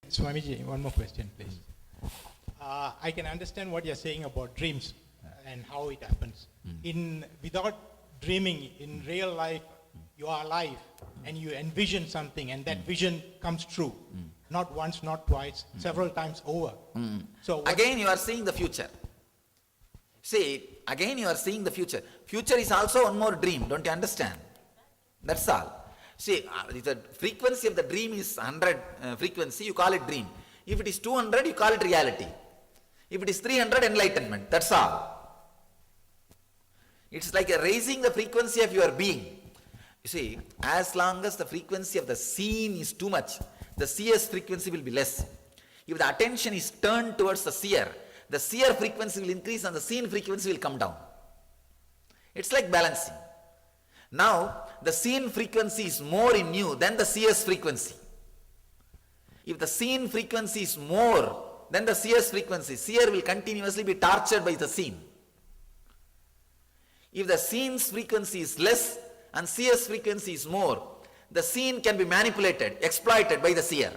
Swamiji, one more question, please. I can understand what you're saying about dreams and how it happens. Without dreaming, in real life, you are alive and you envision something, and that vision comes true. Not once, not twice, several times over. So again you are seeing the future. See, again you are seeing the future. Future is also one more dream, don't you understand? That's all. See, the frequency of the dream is 100 frequency, you call it dream. If it is 200, you call it reality. If it is 300, enlightenment, that's all. It's like raising the frequency of your being. You see, as long as the frequency of the seen is too much, the seer's frequency will be less. If the attention is turned towards the seer frequency will increase and the seen frequency will come down. It's like balancing. Now, the seen frequency is more in you than the seer's frequency. If the seen frequency is more than the seer's frequency, seer will continuously be tortured by the seen. If the seen's frequency is less and seer's frequency is more, the seen can be manipulated, exploited by the seer.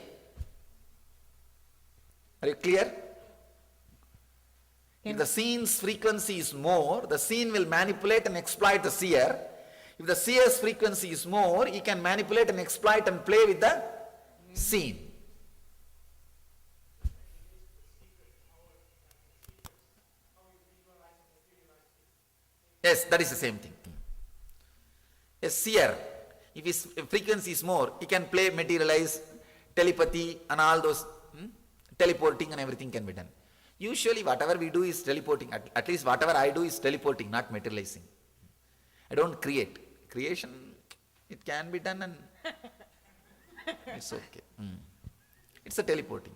Are you clear? If the seen's frequency is more, the seen will manipulate and exploit the seer. If the seer's frequency is more, he can manipulate and exploit and play with the seen. Yes, that is the same thing. A seer, if his frequency is more, he can play, materialize, telepathy and all those, teleporting and everything can be done. Usually whatever we do is teleporting, at least whatever I do is teleporting, not materializing. I don't create. Creation, it can be done and it's okay. It's a teleporting.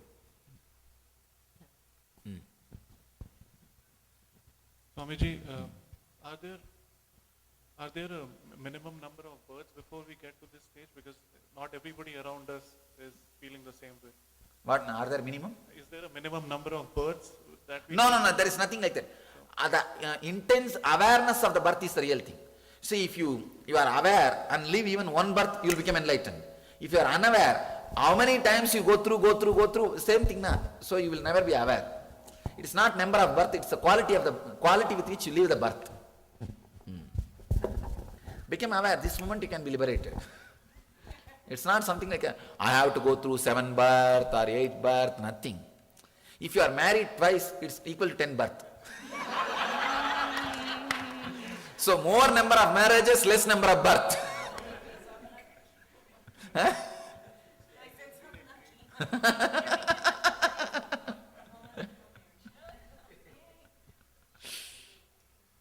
Swamiji, are there a minimum number of births before we get to this stage? Because not everybody around us is feeling the same way. What, are there minimum? Is there a minimum number of births that we... No, there is nothing like that. The intense awareness of the birth is the real thing. See, if you are aware and live even one birth, you will become enlightened. If you are unaware, how many times you go through, same thing na. So you will never be aware. It is not number of birth, it's the quality with which you live the birth. Become aware, this moment you can be liberated. It's not something like I have to go through 7 birth or 8 birth, nothing. If you are married twice, it's equal to 10 birth. So more number of marriages, less number of birth.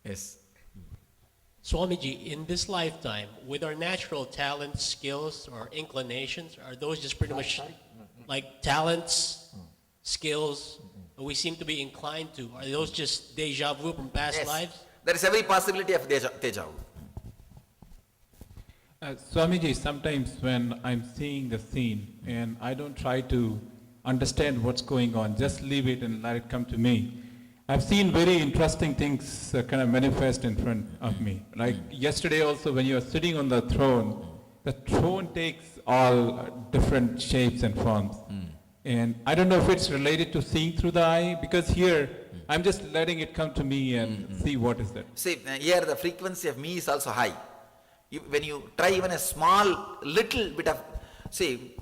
Yes. Swamiji, in this lifetime, with our natural talents, skills, or inclinations, are those just pretty much like talents, skills, we seem to be inclined to? Are those just deja vu from past lives? There is every possibility of deja vu. Swamiji, sometimes when I'm seeing the scene and I don't try to understand what's going on, just leave it and let it come to me. I've seen very interesting things kind of manifest in front of me. Like yesterday also when you are sitting on the throne takes all different shapes and forms. And I don't know if it's related to seeing through the eye, because here I'm just letting it come to me and see what is that. See, here the frequency of me is also high. When you try even a small, little bit of, see,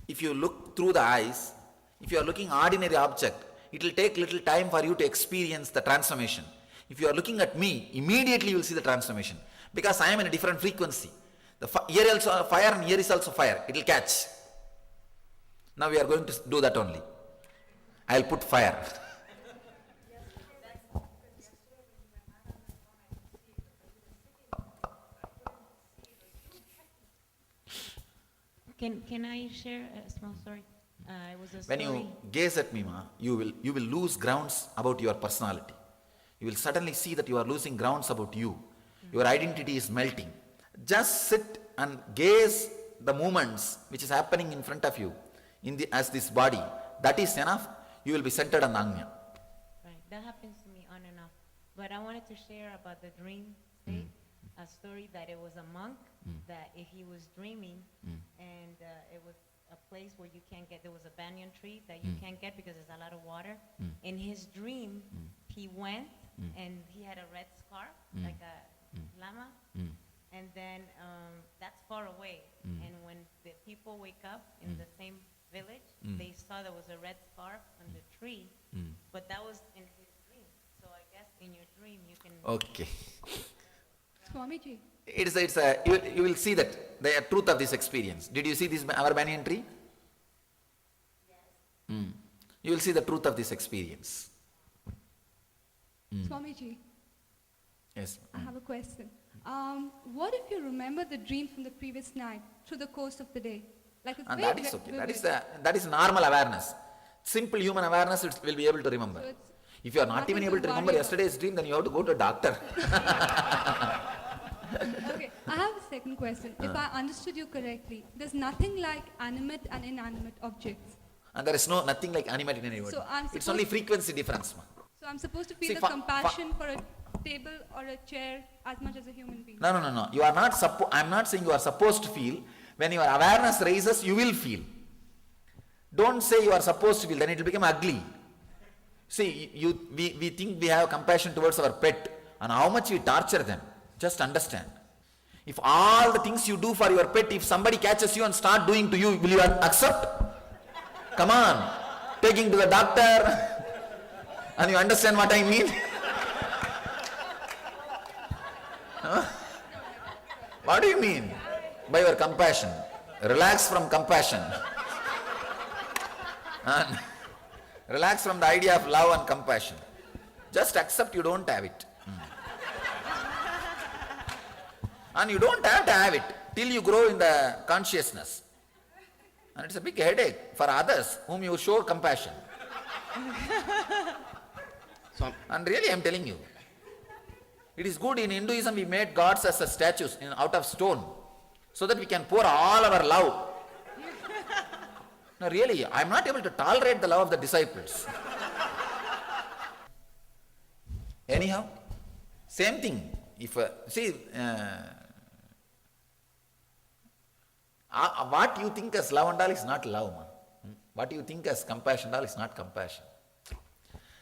if you look through the eyes, if you are looking ordinary object, it will take little time for you to experience the transformation. If you are looking at me, immediately you will see the transformation. Because I am in a different frequency. Here also fire and here is also fire. It will catch. Now we are going to do that only. I will put fire. Can I share a small story? It was a When story. you gaze at me, you will lose grounds about your personality. You will suddenly see that you are losing grounds about you. Your identity is melting. Just sit and gaze the movements which is happening in front of you as this body. That is enough. You will be centered on Agnya. Right, that happens to me on and off. But I wanted to share about the dream state, a story that it was a monk that he was dreaming, and it was a place where you can't get, there was a banyan tree that you can't get because there's a lot of water. In his dream, he went and he had a red scarf, like a llama. And then that's far away. And when the people wake up in the same village, they saw there was a red scarf on the tree, but that was in his dream. So I guess in your dream you can. Okay. Swamiji, You will see that the truth of this experience. Did you see this our banyan tree? Yes. You will see the truth of this experience. Swamiji, Yes. I have a question. What if you remember the dream from the previous night through the course of the day? Like it's And very that is okay. vivid. That is normal awareness. Simple human awareness will be able to remember. So it's If you are not nothing even to able to remember worry about. yesterday's dream, then you have to go to a doctor. Okay, I have a second question. If I understood you correctly, there's nothing like animate and inanimate objects. And there is nothing like animate in anyone. So I'm It's only supposed- frequency difference. Ma. So I'm supposed to feel See, the compassion for a table or a chair as much as a human being. No. You are not I'm not saying you are supposed to feel. When your awareness raises, you will feel. Don't say you are supposed to feel, then it will become ugly. See, we think we have compassion towards our pet and how much we torture them. Just understand. If all the things you do for your pet, if somebody catches you and start doing to you, will you accept? Come on, taking to the doctor. And you understand what I mean? Huh? What do you mean by your compassion? Relax from compassion. And relax from the idea of love and compassion. Just accept you don't have it. And you don't have to have it till you grow in the consciousness. And it's a big headache for others whom you show compassion. And really I'm telling you, it is good. In Hinduism we made gods as statues out of stone so that we can pour all our love. No, really, I'm not able to tolerate the love of the disciples. Anyhow, same thing. If what you think as love and all is not love, man. What you think as compassion and all is not compassion.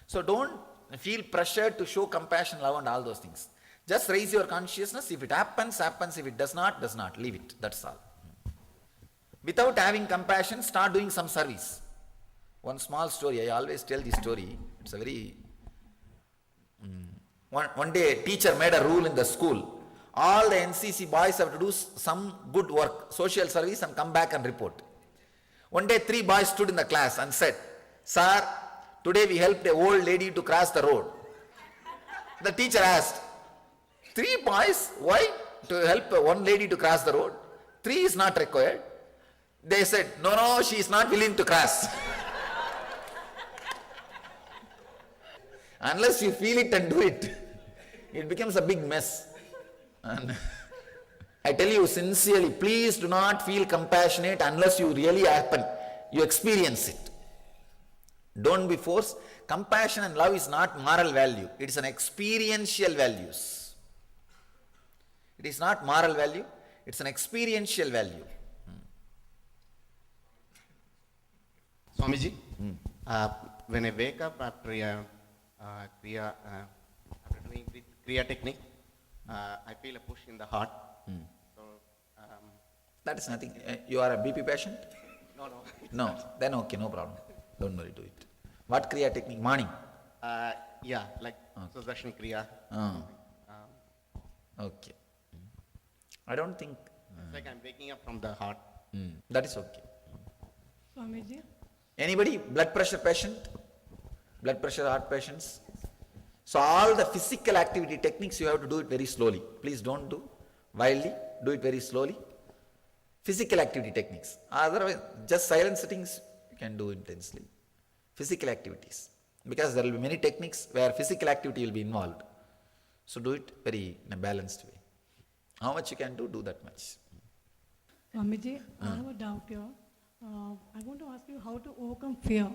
So don't feel pressured to show compassion, love and all those things. Just raise your consciousness. If it happens, happens. If it does not, does not. Leave it. That's all. Without having compassion, start doing some service. One small story, I always tell this story. It's a very... One day a teacher made a rule in the school. All the NCC boys have to do some good work, social service, and come back and report. One day 3 boys stood in the class and said, "Sir, today we helped an old lady to cross the road." The teacher asked, 3 boys, why to help one lady to cross the road? 3 is not required. They said, no, she is not willing to cross. Unless you feel it and do it, it becomes a big mess. And I tell you sincerely, please do not feel compassionate unless you really happen, you experience it. Don't be forced. Compassion and love is not moral value. It is an experiential values. It is not moral value. It's an experiential value. Swamiji, when I wake up after after doing the Kriya technique, I feel a push in the heart. So, That is nothing. You are a BP patient? no. No. Then okay, no problem. Don't worry, do it. What Kriya technique? Morning? Yeah, like Sudarshana Kriya. Okay. I don't think... It's like I'm waking up from the heart. That is okay. Swamiji? Anybody blood pressure patient? Blood pressure, heart patients? So all the physical activity techniques you have to do it very slowly. Please don't do wildly, do it very slowly. Physical activity techniques. Otherwise, just silent sittings you can do intensely. Physical activities. Because there will be many techniques where physical activity will be involved. So do it in a balanced way. How much you can do that much. Swamiji, I have a doubt here. I want to ask you how to overcome fear.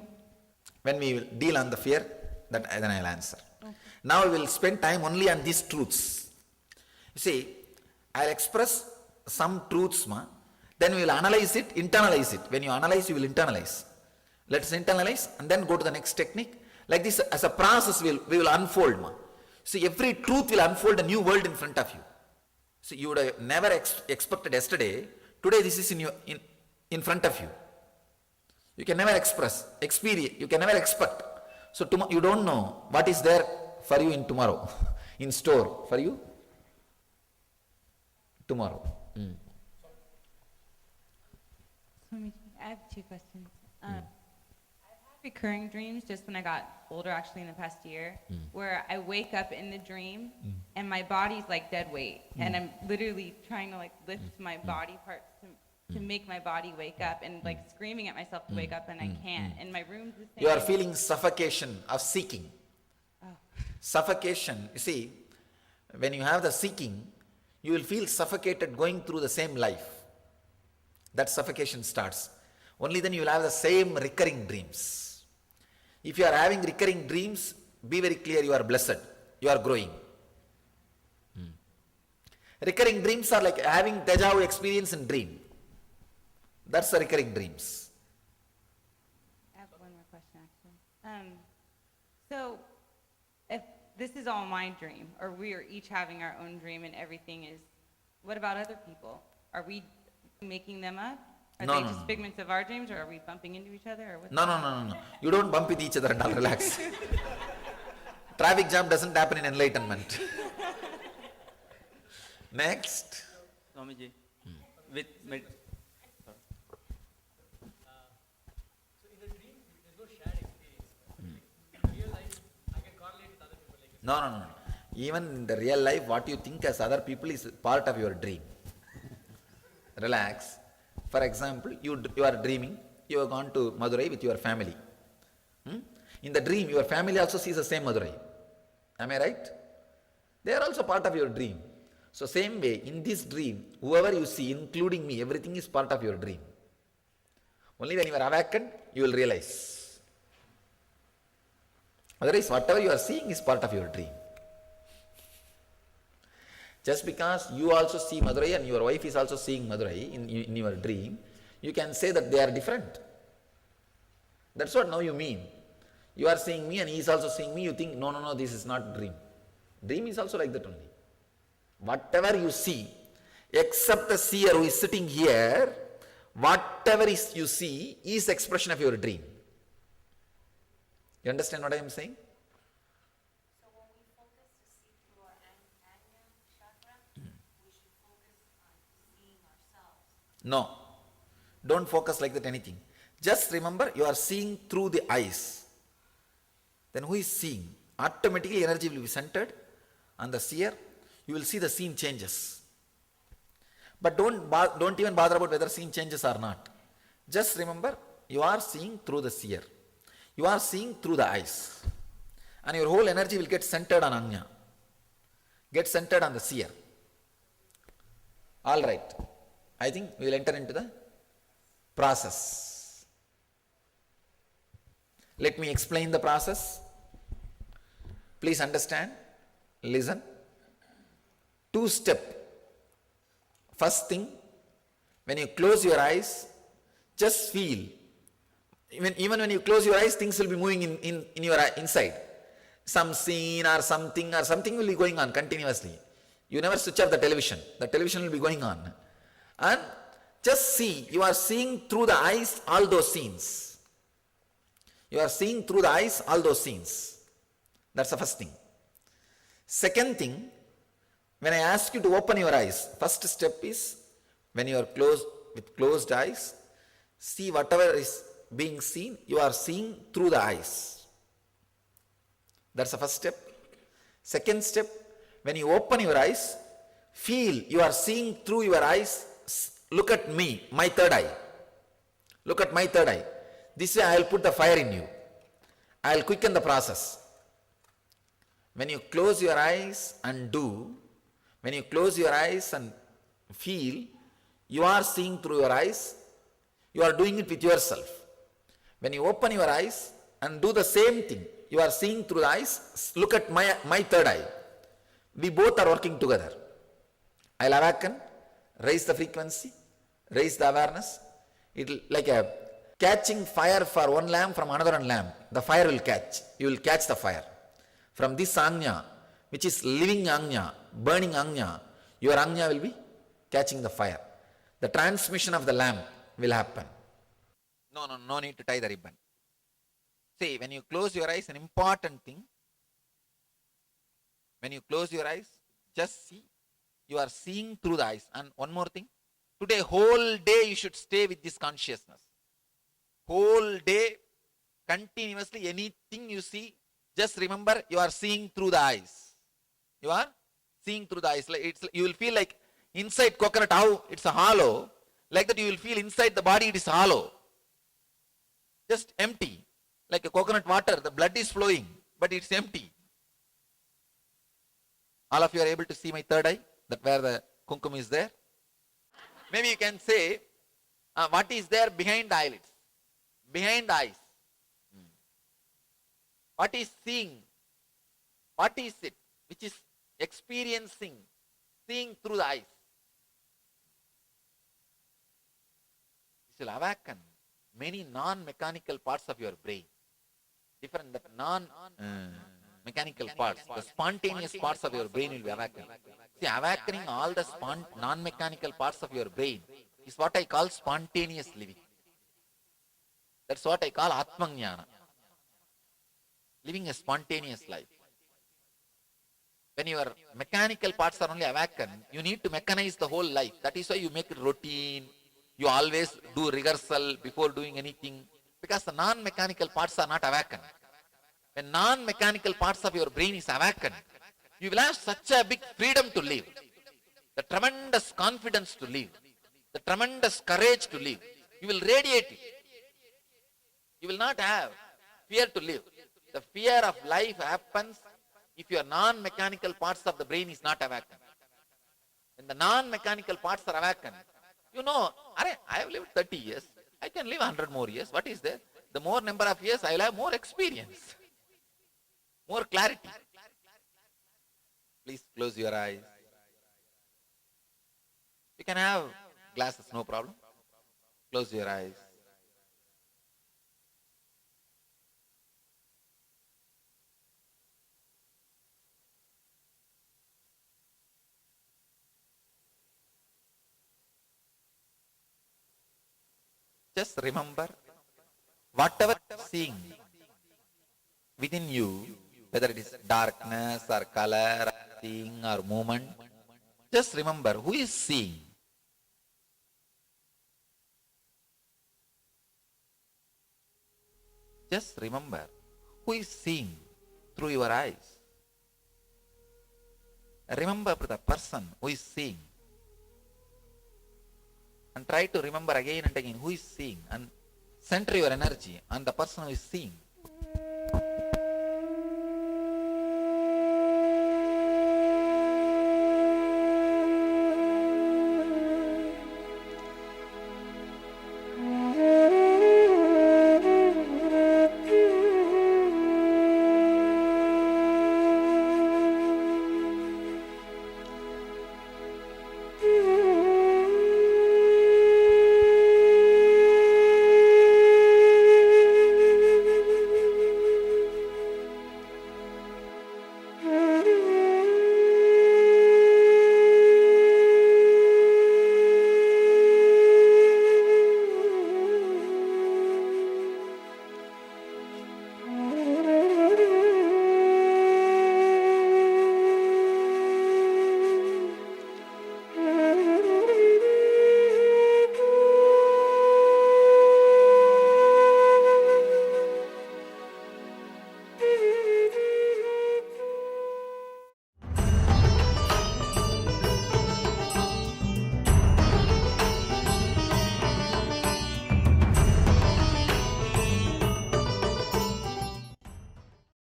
When we will deal on the fear, then I will answer. Okay. Now we will spend time only on these truths. You see, I will express some truths, Then we will analyze it, internalize it. When you analyze, you will internalize. Let's internalize and then go to the next technique. Like this, as a process, we will unfold. See, every truth will unfold a new world in front of you. See, you would have never expected yesterday. Today, this is in front of you. You can never express, experience. You can never expect. So tomorrow, you don't know what is there for you in tomorrow, in store for you tomorrow. Swamiji, I have two questions. I've had recurring dreams just when I got older, actually in the past year, where I wake up in the dream and my body's like dead weight, and I'm literally trying to like lift my body parts to make my body wake up, and like screaming at myself to wake up, and I can't. And my room's the same. You are feeling suffocation of seeking. Oh. Suffocation, you see, when you have the seeking, you will feel suffocated going through the same life. That suffocation starts. Only then you will have the same recurring dreams. If you are having recurring dreams, be very clear, you are blessed. You are growing. Recurring dreams are like having deja vu experience in dream. That's the recurring dreams. I have one more question, actually. So, if this is all my dream, or we are each having our own dream and everything is, what about other people? Are we making them up? Are No, they no, just no. figments of our dreams, or are we bumping into each other? Or what's No. You don't bump with each other and all, relax. Traffic jam doesn't happen in enlightenment. Next. Swamiji, with No. Even in the real life, what you think as other people is part of your dream. Relax. For example, you are dreaming, you have gone to Madurai with your family. In the dream, your family also sees the same Madurai. Am I right? They are also part of your dream. So same way, in this dream, whoever you see, including me, everything is part of your dream. Only when you are awakened, you will realize. Otherwise, whatever you are seeing is part of your dream. Just because you also see Madurai and your wife is also seeing Madurai in your dream, you can say that they are different. That's what now you mean. You are seeing me and he is also seeing me, you think, no, this is not dream. Dream is also like that only. Whatever you see, except the seer who is sitting here, whatever you see is expression of your dream. You understand what I am saying? So when we focus to see through our Ajna chakra, we should focus on seeing ourselves. No. Don't focus like that anything. Just remember you are seeing through the eyes. Then who is seeing? Automatically energy will be centered on the seer. You will see the scene changes. But don't even bother about whether scene changes or not. Just remember you are seeing through the seer. You are seeing through the eyes. And your whole energy will get centered on Ajna. Get centered on the seer. All right. I think we will enter into the process. Let me explain the process. Please understand. Listen. 2-step. First thing, when you close your eyes, just feel. Even when you close your eyes, things will be moving in your inside. Some scene or something will be going on continuously. You never switch off the television. The television will be going on. And just see, you are seeing through the eyes all those scenes. You are seeing through the eyes all those scenes. That's the first thing. Second thing, when I ask you to open your eyes, first step is, when you are with closed eyes, see whatever is being seen, you are seeing through the eyes. That's the first step. Second step, when you open your eyes, feel you are seeing through your eyes. Look at me, my third eye. Look at my third eye. This way I will put the fire in you. I will quicken the process. When you close your eyes and when you close your eyes and feel, you are seeing through your eyes, you are doing it with yourself. When you open your eyes and do the same thing, you are seeing through the eyes, look at my third eye. We both are working together. I'll awaken, raise the frequency, raise the awareness. It'll like a catching fire for one lamp from another lamp. The fire will catch. You will catch the fire. From this Anya, which is living Anya, burning Anya, your Anya will be catching the fire. The transmission of the lamp will happen. No need to tie the ribbon. See, when you close your eyes, an important thing, when you close your eyes, just see. You are seeing through the eyes. And one more thing, today, whole day you should stay with this consciousness. Whole day, continuously, anything you see, just remember you are seeing through the eyes. You are seeing through the eyes. You will feel like inside coconut, how it's a hollow. Like that you will feel inside the body it is hollow. Just empty. Like a coconut water, the blood is flowing, but it's empty. All of you are able to see my third eye, that where the kumkum is there. Maybe you can say, what is there behind the eyelids? Behind the eyes. What is seeing? What is it which is experiencing, seeing through the eyes? This will awaken many non-mechanical parts of your brain. Different non-mechanical parts, the spontaneous parts of your brain will be awakened. See, awakening all the non-mechanical parts of your brain is what I call spontaneous living. That's what I call Atmajnana. Living a spontaneous life. When your mechanical parts are only awakened, you need to mechanize the whole life. That is why you make it routine. You always do rehearsal before doing anything. Because the non-mechanical parts are not awakened. When non-mechanical parts of your brain is awakened, you will have such a big freedom to live. The tremendous confidence to live. The tremendous courage to live. You will radiate it. You will not have fear to live. The fear of life happens if your non-mechanical parts of the brain is not awakened. When the non-mechanical parts are awakened, you know, I have lived 30 years. I can live 100 more years. What is there? The more number of years, I will have more experience. More clarity. Please close your eyes. You can have glasses, no problem. Close your eyes. Just remember, whatever seeing within you, whether it is darkness or color, or thing or movement, just remember who is seeing. Just remember who is seeing through your eyes. Remember the person who is seeing. And try to remember again and again who is seeing, and center your energy on the person who is seeing.